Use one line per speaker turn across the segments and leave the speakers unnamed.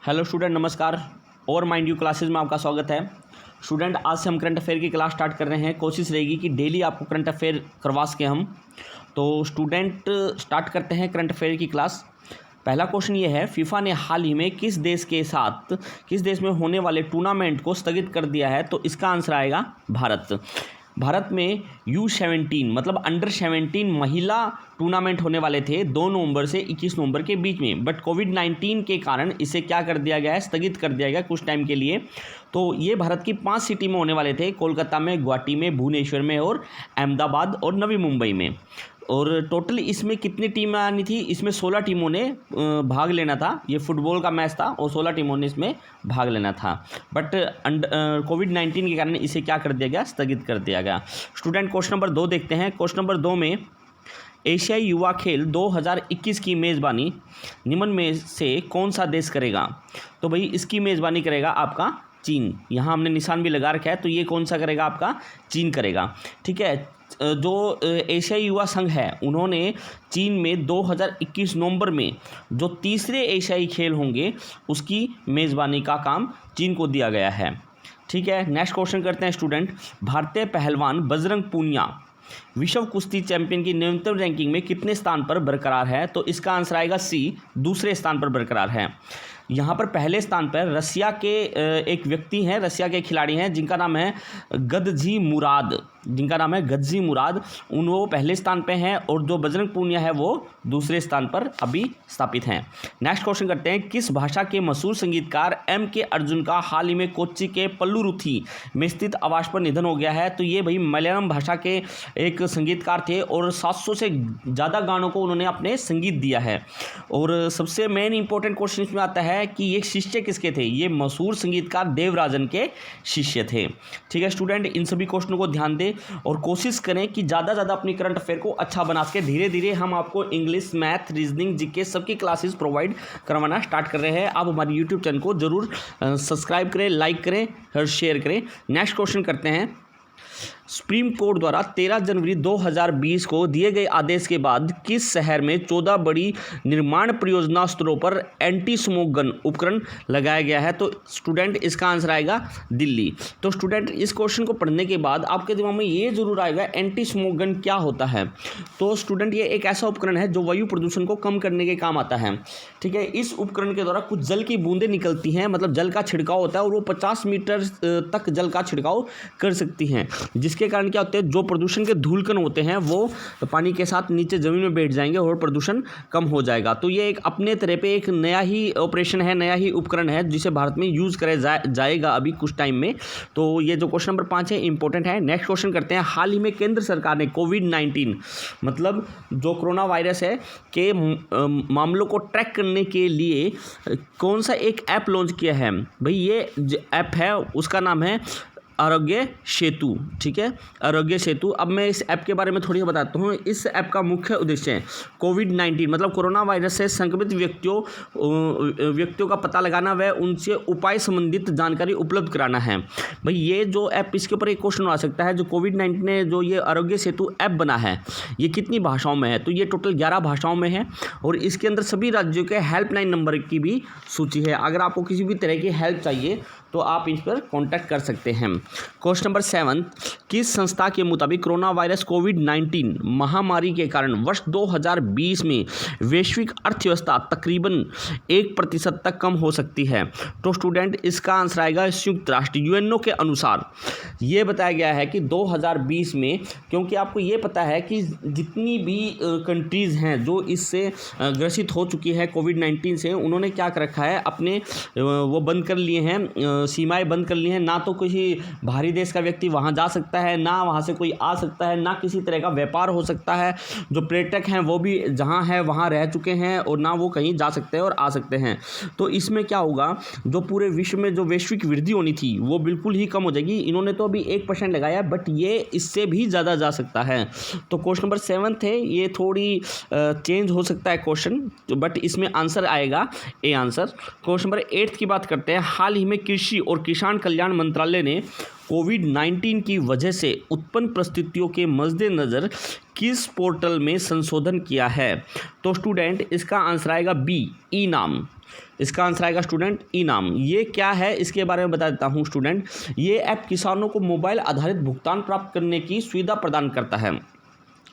Hello student, नमस्कार। और mind you classes में आपका स्वागत है। स्टूडेंट, आज से हम करंट अफेयर की क्लास स्टार्ट कर रहे हैं। कोशिश रहेगी कि डेली आपको करंट अफेयर करवा सकें हम। तो स्टूडेंट, स्टार्ट करते हैं करंट अफेयर की क्लास। पहला क्वेश्चन ये है, फीफा ने हाल ही में किस देश में होने वाले टूर्नामेंट को स्थगित कर दिया है? तो इसका आंसर आएगा भारत। भारत में U17 मतलब अंडर 17 महिला टूर्नामेंट होने वाले थे 2 नवंबर से 21 नवंबर के बीच में, बट कोविड-19 के कारण इसे क्या कर दिया गया है, स्थगित कर दिया गया कुछ टाइम के लिए। तो ये भारत की 5 सिटी में होने वाले थे, कोलकाता में, गुवाहाटी में, भुवनेश्वर में और अहमदाबाद और नवी मुंबई में। और टोटल इसमें कितनी टीमें आनी थी? इसमें 16 टीमों ने भाग लेना था। ये फुटबॉल का मैच था और 16 टीमों ने इसमें भाग लेना था, बट कोविड-19 के कारण इसे क्या कर दिया गया, स्थगित कर दिया गया। स्टूडेंट, क्वेश्चन नंबर 2 देखते हैं। क्वेश्चन नंबर 2 में, एशियाई युवा खेल 2021 की मेज़बानी निम्न में से कौन सा देश करेगा? तो भाई इसकी मेज़बानी करेगा आपका चीन। यहाँ हमने निशान भी लगा रखा है, तो ये कौन सा करेगा? आपका चीन करेगा। ठीक है। जो एशियाई युवा संघ है, उन्होंने चीन में 2021 नवंबर में जो तीसरे एशियाई खेल होंगे उसकी मेज़बानी का काम चीन को दिया गया है। ठीक है। नेक्स्ट क्वेश्चन करते हैं स्टूडेंट। भारतीय पहलवान बजरंग पूनिया विश्व कुश्ती चैंपियन की न्यूनतम रैंकिंग में कितने स्थान पर बरकरार है? तो इसका आंसर आएगा सी, दूसरे स्थान पर बरकरार है। यहाँ पर पहले स्थान पर रसिया के एक व्यक्ति हैं, रसिया के खिलाड़ी हैं जिनका नाम है गदजी मुराद, वो पहले स्थान पे हैं, और जो बजरंग पूनिया है वो दूसरे स्थान पर अभी स्थापित हैं। नेक्स्ट क्वेश्चन करते हैं। किस भाषा के मशहूर संगीतकार M.K. अर्जुन का हाल ही में कोच्चि के पल्लुरुथी में स्थित आवास पर निधन हो गया है? तो ये भाई मलयालम भाषा के एक संगीतकार थे और 700 से ज़्यादा गानों को उन्होंने अपने संगीत दिया है। और सबसे मेन इंपॉर्टेंट क्वेश्चन इसमें आता है कि ये शिष्य किसके थे? ये मशहूर संगीतकार देवराजन के शिष्य थे। ठीक है स्टूडेंट, इन सभी क्वेश्चनों को ध्यान दें और कोशिश करें कि ज़्यादा से ज़्यादा अपनी करंट अफेयर को अच्छा बना सके। धीरे धीरे हम आपको इंग्लिश, मैथ, रीजनिंग, जीके सबकी क्लासेस प्रोवाइड करवाना स्टार्ट कर रहे हैं। आप हमारे यूट्यूब चैनल को जरूर सब्सक्राइब करें, लाइक करें और शेयर करें। नेक्स्ट क्वेश्चन करते हैं। सुप्रीम कोर्ट द्वारा 13 जनवरी 2020 को दिए गए आदेश के बाद किस शहर में 14 बड़ी निर्माण परियोजना स्थलों पर एंटी स्मोक गन उपकरण लगाया गया है? तो स्टूडेंट, इसका आंसर आएगा दिल्ली। तो स्टूडेंट, इस क्वेश्चन को पढ़ने के बाद आपके दिमाग में ये जरूर आएगा एंटी स्मोक गन क्या होता है। तो स्टूडेंट, ये एक ऐसा उपकरण है जो वायु प्रदूषण को कम करने के काम आता है। ठीक है। इस उपकरण के द्वारा कुछ जल की बूंदें निकलती हैं, मतलब जल का छिड़काव होता है और वो 50 मीटर तक जल का छिड़काव कर सकती हैं, जिसके कारण क्या होते हैं, जो प्रदूषण के धूलकण होते हैं वो पानी के साथ नीचे जमीन में बैठ जाएंगे और प्रदूषण कम हो जाएगा। तो ये एक अपने तरह पे एक नया ही ऑपरेशन है, नया ही उपकरण है जिसे भारत में यूज़ करा जाएगा अभी कुछ टाइम में। तो ये जो क्वेश्चन नंबर 5 है इंपॉर्टेंट है। नेक्स्ट क्वेश्चन करते हैं। हाल ही में केंद्र सरकार ने कोविड-19 मतलब जो कोरोना वायरस है के मामलों को ट्रैक करने के लिए कौन सा एक ऐप लॉन्च किया है? भाई ये ऐप है, उसका नाम है आरोग्य सेतु। ठीक है, आरोग्य सेतु। अब मैं इस ऐप के बारे में थोड़ी बताता हूँ। इस ऐप का मुख्य उद्देश्य है कोविड-19 मतलब कोरोना वायरस से संक्रमित व्यक्तियों का पता लगाना व उनसे उपाय संबंधित जानकारी उपलब्ध कराना है। भाई ये जो ऐप, इसके ऊपर एक क्वेश्चन आ सकता है, जो कोविड-19 ने जो ये आरोग्य सेतु ऐप बना है ये कितनी भाषाओं में है? तो ये टोटल 11 भाषाओं में है और इसके अंदर सभी राज्यों के हेल्पलाइन नंबर की भी सूची है। अगर आपको किसी भी तरह की हेल्प चाहिए तो आप इस पर कॉन्टैक्ट कर सकते हैं। क्वेश्चन नंबर 7, किस संस्था के मुताबिक कोरोना वायरस कोविड-19 महामारी के कारण वर्ष 2020 में वैश्विक अर्थव्यवस्था तकरीबन 1% तक कम हो सकती है? तो स्टूडेंट, इसका आंसर आएगा संयुक्त राष्ट्र यूएनओ के अनुसार ये बताया गया है कि 2020 में, क्योंकि आपको ये पता है कि जितनी भी कंट्रीज़ हैं जो इससे ग्रसित हो चुकी है कोविड-19 से, उन्होंने क्या कर रखा है, अपने वो बंद कर लिए हैं, सीमाएं बंद कर ली हैं। ना तो किसी बाहरी देश का व्यक्ति वहां जा सकता है, ना वहां से कोई आ सकता है, ना किसी तरह का व्यापार हो सकता है। जो पर्यटक हैं वो भी जहां है वहां रह चुके हैं और ना वो कहीं जा सकते हैं और आ सकते हैं। तो इसमें क्या होगा, जो पूरे विश्व में जो वैश्विक वृद्धि होनी थी वो बिल्कुल ही कम हो जाएगी। इन्होंने तो अभी 1% लगाया, बट ये इससे भी ज़्यादा जा सकता है। तो क्वेश्चन नंबर 7 है, ये थोड़ी चेंज हो सकता है क्वेश्चन, बट इसमें आंसर आएगा ए आंसर। क्वेश्चन नंबर 8 की बात करते हैं। हाल ही में कृषि और किसान कल्याण मंत्रालय ने कोविड-19 की वजह से उत्पन्न परिस्थितियों के मद्देनजर किस पोर्टल में संशोधन किया है? तो स्टूडेंट, इसका आंसर आएगा बी, ई नाम। इसका आंसर आएगा स्टूडेंट इनाम। ये क्या है इसके बारे में बता देता हूँ स्टूडेंट। ये ऐप किसानों को मोबाइल आधारित भुगतान प्राप्त करने की सुविधा प्रदान करता है,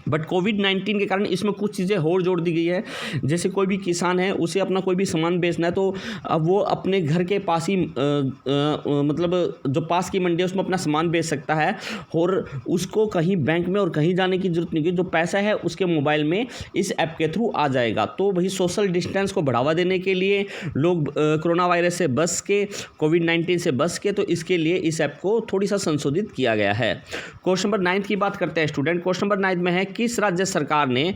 बट कोविड-19 के कारण इसमें कुछ चीज़ें और जोड़ दी गई है। जैसे कोई भी किसान है, उसे अपना कोई भी सामान बेचना है, तो अब वो अपने घर के पास ही मतलब जो पास की मंडी है उसमें अपना सामान बेच सकता है, और उसको कहीं बैंक में और कहीं जाने की ज़रूरत नहीं है। जो पैसा है उसके मोबाइल में इस ऐप के थ्रू आ जाएगा। तो वही सोशल डिस्टेंस को बढ़ावा देने के लिए, लोग कोरोना वायरस से बच के, कोविड-19 से बच के, तो इसके लिए इस ऐप को थोड़ी सा संशोधित किया गया है। क्वेश्चन नंबर 9 की बात करते हैं स्टूडेंट। क्वेश्चन नंबर 9 में है, किस राज्य सरकार ने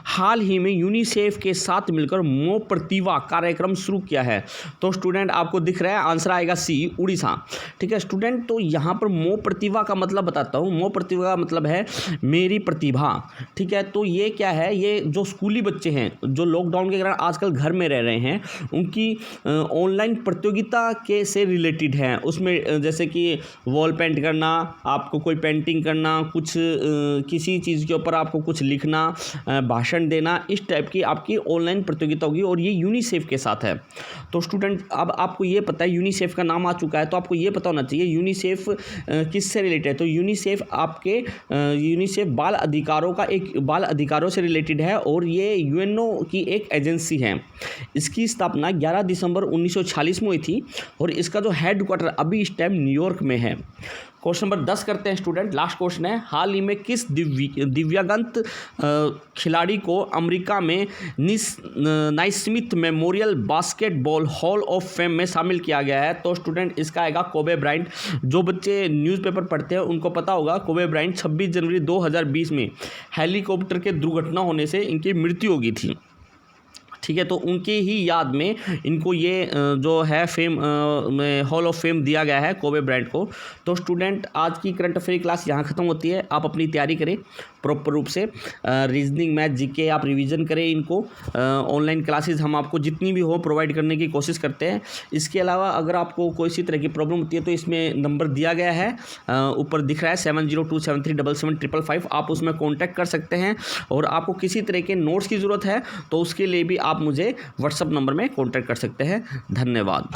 हाल ही में यूनिसेफ के साथ मिलकर मो प्रतिभा कार्यक्रम शुरू किया है? तो स्टूडेंट आपको दिख रहा है, आंसर आएगा सी, उड़ीसा। ठीक है स्टूडेंट, तो यहाँ पर मो प्रतिभा का मतलब बताता हूँ। मो प्रतिभा का मतलब है मेरी प्रतिभा। ठीक है, तो ये क्या है, ये जो स्कूली बच्चे हैं जो लॉकडाउन के कारण आजकल घर में रह रहे हैं, उनकी ऑनलाइन प्रतियोगिता के से रिलेटेड है। उसमें जैसे कि वॉल पेंट करना, आपको कोई पेंटिंग करना, कुछ किसी चीज़ के ऊपर आपको कुछ लिखना, भाषण देना, इस टाइप की आपकी ऑनलाइन प्रतियोगिता होगी, और ये यूनिसेफ के साथ है। तो स्टूडेंट अब आपको ये पता है, यूनिसेफ का नाम आ चुका है, तो आपको ये पता होना चाहिए यूनिसेफ किससे रिलेटेड है। तो यूनिसेफ आपके यूनिसेफ बाल अधिकारों से रिलेटेड है, और ये यूएनओ की एक एजेंसी है। इसकी स्थापना 11 दिसंबर 1946 में हुई थी, और इसका जो हेडक्वार्टर अभी इस टाइम न्यूयॉर्क में है। क्वेश्चन नंबर 10 करते हैं स्टूडेंट, लास्ट क्वेश्चन है। हाल ही में किस दिव्यांगत खिलाड़ी को अमेरिका में Naismith memorial basketball hall of fame में शामिल किया गया है? तो स्टूडेंट इसका आएगा कोबे ब्रायंट। जो बच्चे न्यूज़पेपर पढ़ते हैं उनको पता होगा, कोबे ब्रायंट 26 जनवरी 2020 में हेलीकॉप्टर के दुर्घटना होने से इनकी मृत्यु हो गई थी। ठीक है, तो उनकी ही याद में इनको ये जो है फेम हॉल ऑफ फेम दिया गया है, कोबे ब्रायंट को। तो स्टूडेंट आज की करंट अफेयर क्लास यहाँ ख़त्म होती है। आप अपनी तैयारी करें प्रॉपर रूप से, रीजनिंग, मैथ, जीके आप रिवीजन करें इनको। ऑनलाइन क्लासेस हम आपको जितनी भी हो प्रोवाइड करने की कोशिश करते हैं। इसके अलावा अगर आपको कोई सी तरह की प्रॉब्लम होती है तो इसमें नंबर दिया गया है, ऊपर दिख रहा है 7027377555। आप उसमें कॉन्टैक्ट कर सकते हैं, और आपको किसी तरह के नोट्स की ज़रूरत है तो उसके लिए भी आप मुझे व्हाट्सअप नंबर में कॉन्टैक्ट कर सकते हैं। धन्यवाद।